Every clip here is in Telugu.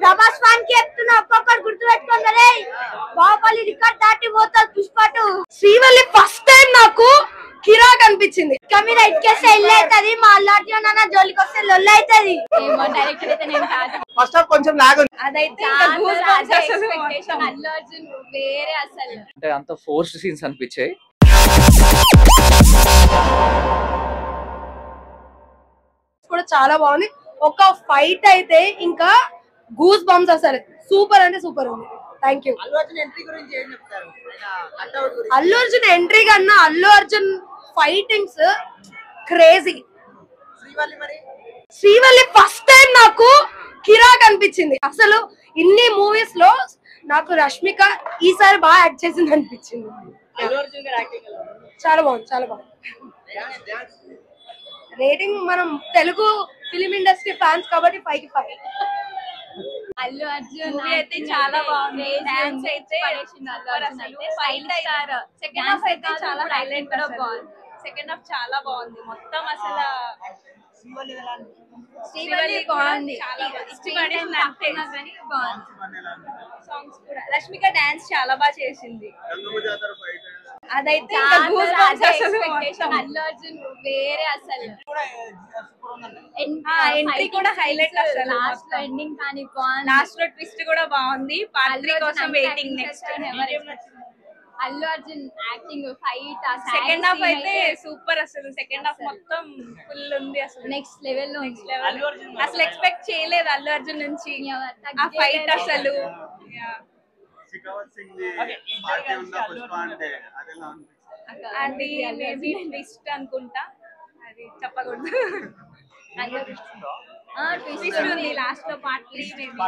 ప్రభాస్ ఫ్యాన్ కి చెప్తున్నా ఒక్కొక్కరు గుర్తు పెట్టుకోండి. బాహుబలి రికార్డ్ దాటి పోతుంది పుష్ప 2. శ్రీవల్లి ఫస్ట్ టైం నాకు కిరాక్ అనిపించింది. కమీర ఇట్కేస్తే ఇల్లు అవుతుంది, మా అల్లు అర్జున్ అన్న జోలికి వస్తే లొల్లు అవుతుంది. డైరెక్టర్ అయితే నేను కాదు, ఫస్ట్ హాఫ్ కొంచెం లాగ్ ఉంది. అదైతే అల్లు అర్జున్ వేరే అసలు. అంటే అంత ఫోర్స్డ్ సీన్స్ అనిపించాయి. కూడా చాలా బాగుంది. ఒక ఫైట్ అయితే ఇంకా గూస్ బంప్స్ అసలు సూపర్ అంటే సూపర్ ఉంది. Thank you. Allu Arjun entry గురించి ఏం చెప్తారు? అల్లు అర్జున్ ఎంట్రీ కన్నా Allu Arjun fightings crazy. Srivalli first time నాకు కిరాక్ అనిపించింది. అసలు ఇన్ని మూవీస్ లో నాకు రష్మిక ఈసారి బాగా యాక్ట్ చేసింది అనిపించింది. చాలా బాగుంది, చాలా బాగుంది. రేటింగ్ మనం తెలుగు ఫిలిం ఇండస్ట్రీ ఫ్యాన్స్ కాబట్టి 5 కి 5. అల్లు అర్జున్ అయితే చాలా బాగుంది. డాన్స్ అయితే సెకండ్ హాఫ్ అయితే చాలా హైలైట్ కూడా బాగుంది. సెకండ్ హాఫ్ చాలా బాగుంది. మొత్తం అసలు శ్రీవల్లి బాగుంది. సాంగ్స్ కూడా రష్మిక డాన్స్ చాలా బాగా చేసింది. అదైతే అల్లు అర్జున్ వేరే అసలు. ఎంట్రీ కూడా హైలైట్ అసలు. లాస్ట్ లో ఎండింగ్ కానీ బాగుంది. లాస్ట్ లో ట్విస్ట్ కూడా బాగుంది. పార్ట్ 3 కోసం waiting. Next Allu Arjun acting, fight, second half అయితే సూపర్ అసలు. సెకండ్ హాఫ్ మొత్తం ఫుల్ ఉంది అసలు. నెక్స్ట్ లెవెల్ లో అసలు ఎక్స్పెక్ట్ చేయలేదు అల్లు అర్జున్ నుంచి ఆ ఫైట్ అసలు. అది మేబీ ట్విస్ట్ అనుకుంటా, అది చెప్పకూడదు. ట్విస్ట్ ఉంది లాస్ట్ లో పార్ట్ 3 మేబీ.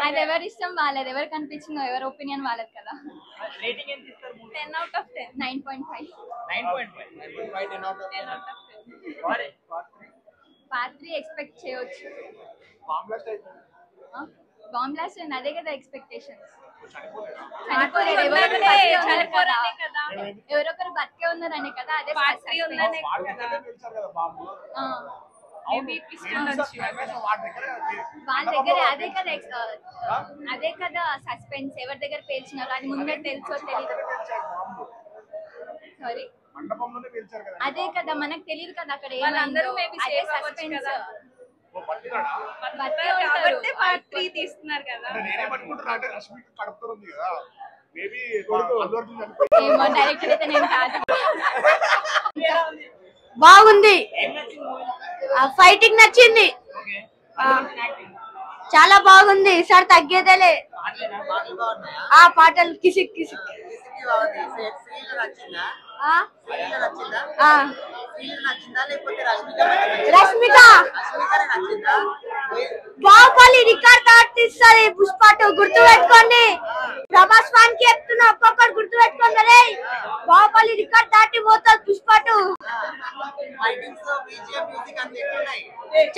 అది ఎవరి ఇష్టం వాళ్ళది, ఎవరు కనిపించిందో ఎవరి ఒపీనియన్ వాళ్ళది కదా. 10 out of 10. 9.5. పార్ట్ 3 ఎక్స్పెక్ట్ చేయొచ్చు. బాంబ్ బ్లాస్ట్ అండ్ అదే కదా ఎక్స్పెక్టేషన్స్. ఎవరొకరు బతికే ఉన్నారనే కదా, అదే పార్ట్ 3 ఉందనే కదా. వాళ్ళ దగ్గర అదే కదా సస్పెన్స్. ఎవరి దగ్గర పేల్చినారు అది ముందే తెలుసో తెలియదు. సారీ, అదే కదా మనకు తెలియదు కదా అక్కడ ఏమందరూ. అదే సస్పెన్స్. పార్ట్ 3 తీస్తున్నారు కదా. డైరెక్టర్ అయితే నేను కాదు. బాగుంది, ఫైటింగ్ నచ్చింది, చాలా బాగుంది. సార్ తగ్గేదేలే. ఆ పాటలు కిసిక్ కిసిక్. రష్మిక బాహుబలి రికార్డ్ దాటిస్తుంది పుష్ప 2. గుర్తు పెట్టుకోండి. ప్రభాస్ ఫ్యాన్ కి చెప్తున్నా ఒక్కొక్కరు గుర్తు పెట్టుకోండి. బాహుబలి రికార్డ్ దాటి పోతుంది పుష్ప 2.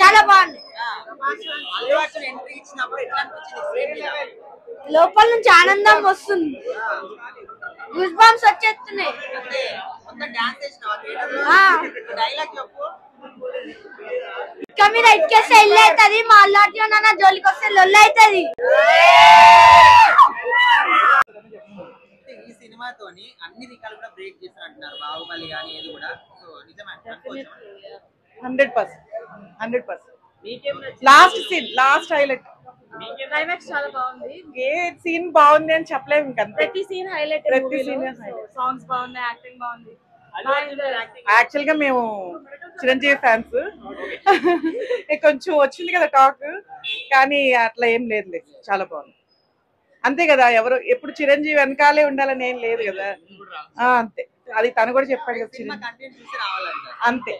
చాలా బాగుంది. లోపల నుంచి ఆనందం వస్తుంది, గూస్ బంప్స్ వచ్చేస్తున్నాయి. కమీర ఇట్కేస్తే ఇల్లు అవుతుంది, మా అల్లు అర్జున్ అన్న జోలికి వస్తే లొల్లు అవుతుంది. ఈ సినిమాతోని అన్ని రికార్డులు కూడా బ్రేక్ చేస్తారంటున్నారు. బాహుబలి గానీ ఏది కూడా. సో నిజమే 100%. Last scene, last highlight. Climax చాలా బాగుంది. ఏ సీన్ బాగుంది అని చెప్పలేము. ప్రతి సీన్ హైలైట్. ప్రతి సీన్ సాంగ్స్ బాగున్నాయి, యాక్టింగ్ బాగుంది. యాక్చువల్ గా మేము చిరంజీవి ఫ్యాన్స్. కొంచెం వచ్చింది కదా టాక్, కానీ అట్లా ఏం లేదు. చాలా బాగుంది. అంతే కదా, ఎవరు ఎప్పుడు చిరంజీవి వెనకాలే ఉండాలని ఏం లేదు కదా. అంతే, అది తను కూడా చెప్పాడు కదా. అంతే.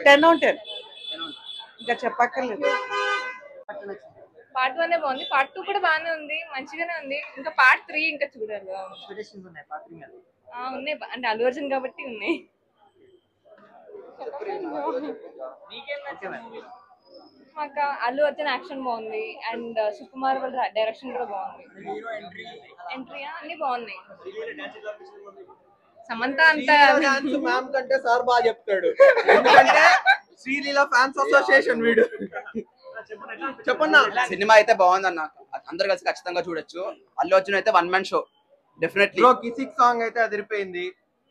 10 out of 10 ఇంకా చెప్పక్కర్లేదు. పార్ట్ 1 బాగుంది, పార్ట్ 2 కూడా బాగానే ఉంది, మంచిగానే ఉంది. ఇంకా పార్ట్ 3 ఇంకా చూడాలి. ఉన్నాయి అంటే అల్లు అర్జున్ కాబట్టి ఉన్నాయి. మాకు అల్లు అర్జున్ యాక్షన్ బాగుంది అండ్ సుకుమార్ వాళ్ళ డైరెక్షన్ కూడా బాగుంది. ఎంట్రీ అన్ని బాగున్నాయి. సమంత అంత మ్యామ్ కంటే సార్ బాగా చెప్తాడు. ఎందుకంటే శ్రీలీల ఫ్యాన్స్ అసోసియేషన్ వీడు చెప్పన్నా. సినిమా అయితే బాగుందన్న, అందరు కలిసి ఖచ్చితంగా చూడొచ్చు. అల్లు అర్జున్ అయితే one man show definitely. Kissik song అయితే అదిరిపోయింది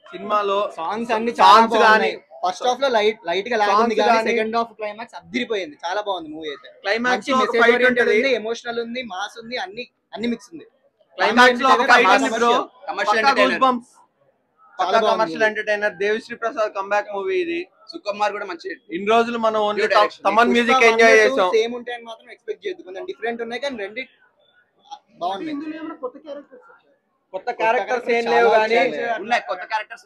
సినిమాలో. సాంగ్స్ అన్ని సాంగ్స్ కానీ ఫస్ట్ హాఫ్ లో లైట్ గా లాగ్ ఉంది కానీ సెకండ్ హాఫ్ క్లైమాక్స్ అదిరిపోయింది. చాలా బాగుంది మూవీ అయితే. క్లైమాక్స్ మెసేజ్ ఓరియంటెడ్ ఉంది, ఎమోషనల్ ఉంది, మాస్ ఉంది, అన్ని మిక్స్ ఉంది. క్లైమాక్స్ లో ఒక ఫైట్ ఉంది bro, commercial commercial entertainer. Devi Sri Prasad comeback movie ఇది. సుకుమార్ కూడా మంచి. ఇన్ని రోజులు మనం ఓన్లీ తమన్ మ్యూజిక్ ఎంజాయ్ చేసాం. సేమ్ ఉంటాయని మాత్రం ఎక్స్పెక్ట్ చేయొద్దు, కొంచెం డిఫరెంట్ ఉన్నాయి కానీ రెండు బాగున్నాయి. కొత్త క్యారెక్టర్స్ ఏం లేవు కానీ ఉన్నాయి, కొత్త క్యారెక్టర్స్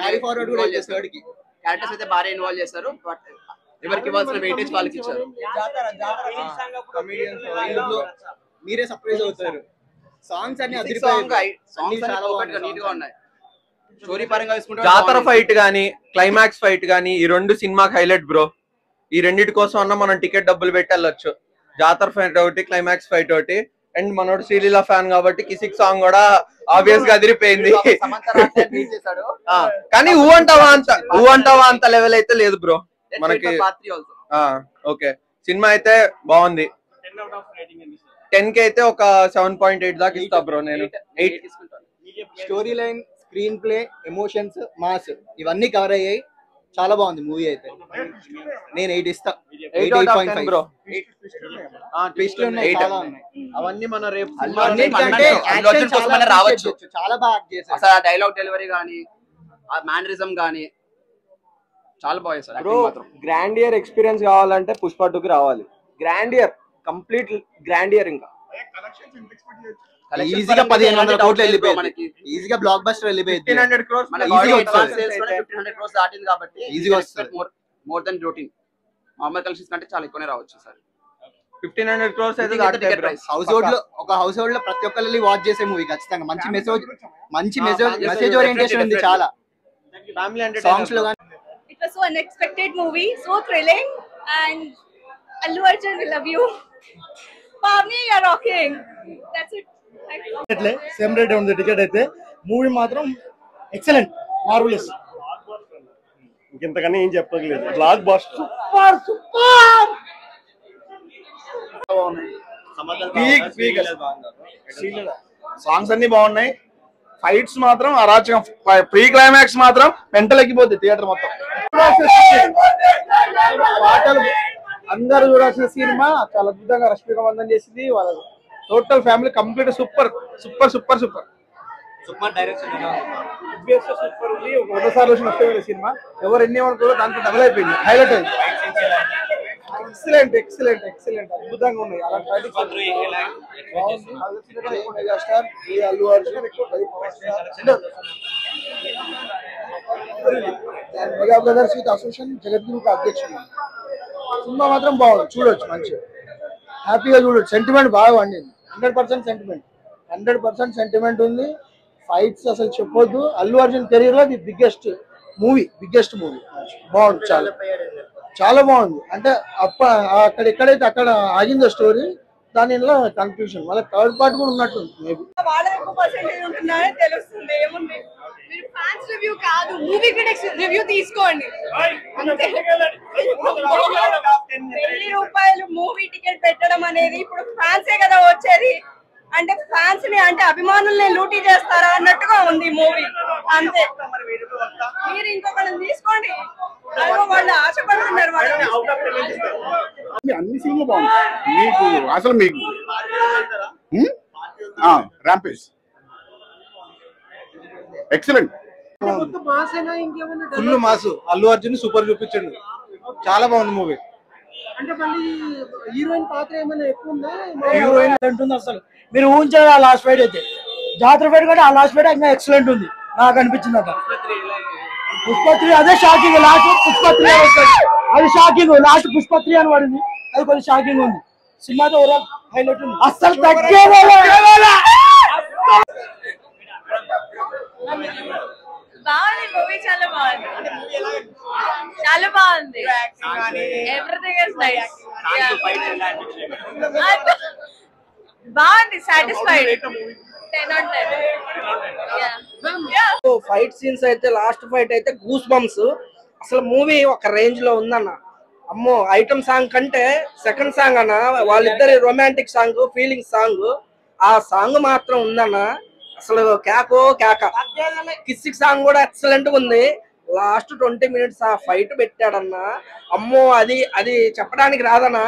క్యారీ ఫార్వర్డ్ కూడా చేశారు. క్యారెక్టర్స్ అయితే బాగా ఇన్వాల్వ్ చేశారు. బట్ ఎవరికి ఇవ్వాల్సిన వెయిటేజ్ వాళ్ళకి ఇచ్చారు. మీరే సర్ప్రైజ్ అవుతారు. సాంగ్స్ అన్ని నీట్ గా ఉన్నాయి. స్టోరీ పరంగా తీసుకుంటే జాతర ఫైట్ గానీ క్లైమాక్స్ ఫైట్ గానీ ఈ రెండు సినిమాకి హైలైట్ బ్రో. ఈ రెండిటి కోసం అన్న మనం టికెట్ డబ్బులు పెట్టి వెళ్ళొచ్చు. జాతర ఫైట్ ఒకటి, క్లైమాక్స్ ఫైట్ ఒకటి. అండ్ మనోడు శ్రీలీల ఫ్యాన్ కాబట్టి కిసిక్ సాంగ్ కూడా ఆబ్వియస్ గా అదిరిపోయింది. కానీ ఊ అంటావా అంత లెవెల్ అయితే లేదు బ్రో మనకి. ఓకే, సినిమా అయితే బాగుంది. 10 కి అయితే ఒక 7.8 దాకా ఇస్తా బ్రో నేను. 8 story line, screen play, emotions, mass ఇవన్నీ కవర్ అయ్యాయి. చాలా బాగుంది మూవీ అయితే. నేను 8 ఇస్తా. 8.5 బ్రో. ట్విస్ట్లు ఉన్నాయి, చాలా ఉన్నాయి. అవన్నీ మన రేపు రావచ్చు. చాలా బాగా చేశారు. అసలు డైలాగ్ డెలివరీ గానీ, ఆ మేనరిజం గానీ చాలా బాగా చేశారు. బ్రో గ్రాండియర్ ఎక్స్పీరియన్స్ కావాలంటే పుష్ప 2కి రావాలి. Grandeur, complete grandeur. ఇంకా ఈజీగా 1500 కోట్లు వెళ్ళిపోయింది మనకి. ఈజీగా బ్లాక్ బస్టర్ వెళ్ళిపోయింది. 1500 crores దాటింది కాబట్టి ఈజీగా వస్తుంది. More than routine normal collections కంటే చాలా ఎక్కువనే రావచ్చు సార్. 1500 crores అయితే హౌస్ హోల్డ్ లో హౌస్ హోల్డ్ లో ప్రతి ఒక్కరికి వాచ్ చేసే మూవీ ఖచ్చితంగా. మంచి మెసేజ్ ఓరియంటేషన్ ఉంది చాలా. సాంగ్స్ లో It was so unexpected movie, so thrilling, and Allu Arjun, we love you. Pavni, you're rocking. That's it. Same rate ఉంది టికెట్ అయితే. మూవీ మాత్రం ఎక్సలెంట్, మార్వెలస్. ఇంకెంతకన్నా ఏం చెప్పలేదు. Block buster, super super. Songs అన్ని బాగున్నాయి. ఫైట్స్ మాత్రం అరాచకం. ప్రీ క్లైమాక్స్ మాత్రం మెంటల్ ఎక్కిపోద్ది థియేటర్ మొత్తం. పాటలు అందరూ చూడాల్సిన సినిమా. చాలా అద్భుతంగా రష్మిక మందన్ చేసింది. వాళ్ళ total family complete super super super super super direction super ఉంది. 100 సార్లు వచ్చిన సినిమా. ఎవరు ఎన్ని ఏమనుకోరో దాంట్లో డబుల్ అయిపోయింది, హైలైట్ అయింది. ఎక్సలెంట్ ఎక్సలెంట్ ఎక్సలెంట్, అద్భుతంగా ఉన్నాయి. అలాంటి megastar Allu Arjun, mega brothers with association Jagadguru అధ్యక్షుడు. సినిమా మాత్రం బాగుంది, చూడొచ్చు, మంచిగా హ్యాపీగా చూడొచ్చు. సెంటిమెంట్ బాగా వండింది. 100% సెంటిమెంట్, 100% సెంటిమెంట్ ఉంది. ఫైట్స్ అసలు చెప్పొద్దు. అల్లు అర్జున్ కెరీర్ లో ది బిగ్గెస్ట్ మూవీ బాగుంది. చాలా బాగుంది. అంటే అక్కడ ఎక్కడైతే అక్కడ ఆగిందో స్టోరీ, దానిలో కన్ఫ్యూజన్. మళ్ళీ థర్డ్ పార్ట్ కూడా ఉన్నట్టుంది. మేబీ వాళ్ళ ఎక్కువ పర్సెంటేజ్ ఉంటున్నారని తెలుస్తుంది. ఏముంది, మీరు ఫ్యాన్స్ రివ్యూ కాదు, మూవీ క్రిటిక్స్ రివ్యూ తీసుకోండి అంతే. 1000 రూపాయలు మూవీ టికెట్ పెట్టడం అనేది ఇప్పుడు ఫ్యాన్సే కదా వచ్చేది. అంటే ఫ్యాన్స్ ని, అంటే అభిమానుల్ని లూటీ చేస్తారా అన్నట్టుగా ఉంది మూవీ అంతే. మీరు ఇంకొకరిని తీసుకోండి, వాళ్ళు ఆశపడుతున్నారు. అన్ని సినిమాలు బాగుంటాయి. మీకు అసలు మీకు rampage excellent, full mass. Allu Arjun super చూపించండు, చాలా బాగుంది మూవీ. అంటే మళ్ళీ హీరోయిన్ పాత్ర ఏమైనా ఎక్కువ ఉందా? హీరోయిన్ ఉంటుంది అసలు. మీరు ఊహించారు ఆ లాస్ట్ ఫైట్ అయితే, జాతర ఫైట్ కూడా ఆ లాస్ట్ ఫైట్ ఇంకా ఎక్సలెంట్ ఉంది నాకు అనిపించింది. అట పుష్ప 3 అదే షాకింగ్. లాస్ట్ పుష్ప 3 అది షాకింగ్. లాస్ట్ పుష్ప 3 అని పడింది, అది కొంచెం షాకింగ్ ఉంది. సినిమాతో ఓవరాల్ హైలైట్ ఉంది. అస్సలు తగ్గే బాగుంది మూవీ, చాలా బాగుంది, చాలా బాగుంది. ఎవ్రీథింగ్ ఇస్ నైస్, బాగుంది, సాటిస్ఫైడ్. 10 on 10. ఫైట్ సీన్స్ అయితే లాస్ట్ ఫైట్ అయితే గూస్ బంప్స్. అసలు మూవీ ఒక రేంజ్ లో ఉందన్న. అమ్మో, ఐటమ్ సాంగ్ కంటే సెకండ్ సాంగ్ అన్న, వాళ్ళిద్దరి రొమాంటిక్ సాంగ్, ఫీలింగ్ సాంగ్, ఆ సాంగ్ మాత్రం ఉందన్న. అసలు కేకో కేక. కిస్సిక్ సాంగ్ కూడా ఎక్సలెంట్ గా ఉంది. లాస్ట్ 20 minutes ఆ ఫైట్ పెట్టాడన్న. అమ్మో, అది చెప్పడానికి రాదన్న.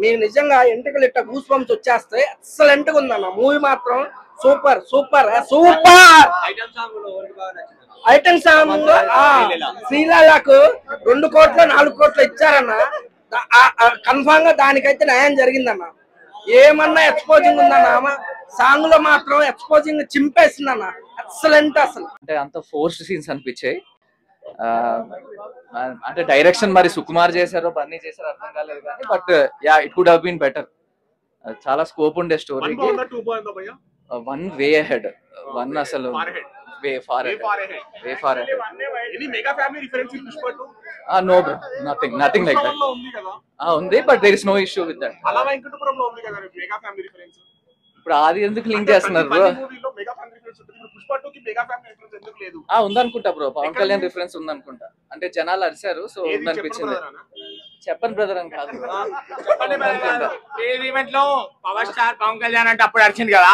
మీకు నిజంగా ఎంటికలు ఇట్ట గూస్ బంప్స్ వచ్చేస్తాయి. ఎక్సలెంట్ గా ఉందన్న మూవీ మాత్రం. Super super super. Item song శ్రీలీలకు 2 కోట్లు 4 కోట్లు ఇచ్చారన్న. కన్ఫామ్ గా దానికైతే న్యాయం జరిగిందన్న. ఏమన్నా ఎక్స్పోజింగ్ ఉందన్న, సాంగ్ లో మాత్రం ఎక్స్పోజింగ్ చింపేసిందన్న. ఎక్సలెంట్ అసలు. అంటే అంత ఫోర్స్డ్ సీన్స్ అనిపించాయి. అంటే డైరెక్షన్ మరి సుకుమార్ చేశారో బన్నీ చేశారో అర్థం కాలేదు కానీ, but yeah it could have been better. చాలా స్కోప్ ఉండే స్టోరీకి. 1 వే అహెడ్. 1 అసలు way far ahead. No bro, nothing like that. ఉంది, but there is no issue with that. ఇప్పుడు అది ఎందుకు లింక్ చేస్తున్నారు బ్రో? ఉందనుకుంటా బ్రో, పవన్ కళ్యాణ్ రిఫరెన్స్ ఉందనుకుంటా. అంటే జనాలు అరిశారు, సో ఉందనిపించింది. చెప్పండి బ్రదర్ అని కాదు, ఈవెంట్ లో పవర్ స్టార్ పవన్ కళ్యాణ్ అంటే అప్పుడు అరిచింది కదా,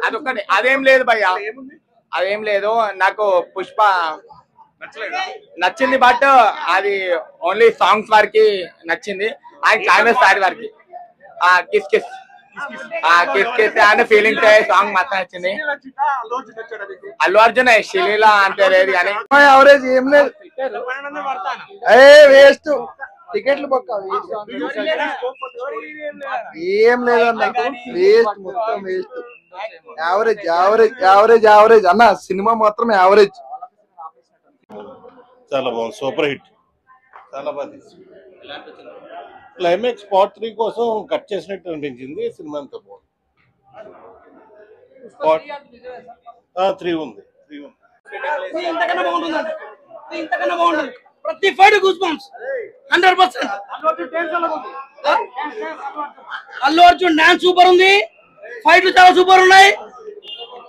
అదొక్కటి. అదేం లేదు భయ్యా, అదేం లేదు. నాకు పుష్ప నచ్చింది, బట్ అది ఓన్లీ సాంగ్స్ వరకు నచ్చింది. అండ్ క్లైమాక్స్ సారీ వరకు kiss kiss and feeling song మాత్రం నచ్చింది. అల్లు అర్జున్ శ్రీలీల అంటే లేదు కానీ యావరేజ్ ఏం లేదు. వేస్ట్ టికెట్లు పక్క ఏం లేదన్న, వేస్ట్ మొత్తం waste. Average average average average అన్న. సినిమా మాత్రం యావరేజ్. చాలా బాగుంది, సూపర్ హిట్, చాలా బాగుంది. క్లైమాక్స్ పార్ట్ 3 కోసం కట్ చేసినట్టు అనిపించింది. సినిమా అంతా బాగుంది. 3 ఉంది. ఇంతకన్నా బాగుంటుందండి, ఇంతకన్నా బాగుంటుంది. ప్రతి fight goose bumps 100%. Allu Arjun dance super ఉంది, ఫైట్లు చాలా సూపర్ ఉన్నాయి.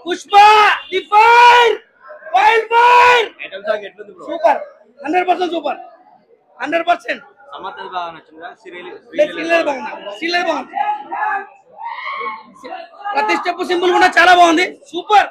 Pushpa the fire wild fire super, 100% super, 100%. ప్రతి స్టెప్ సింపుల్ కూడా చాలా బాగుంది, సూపర్.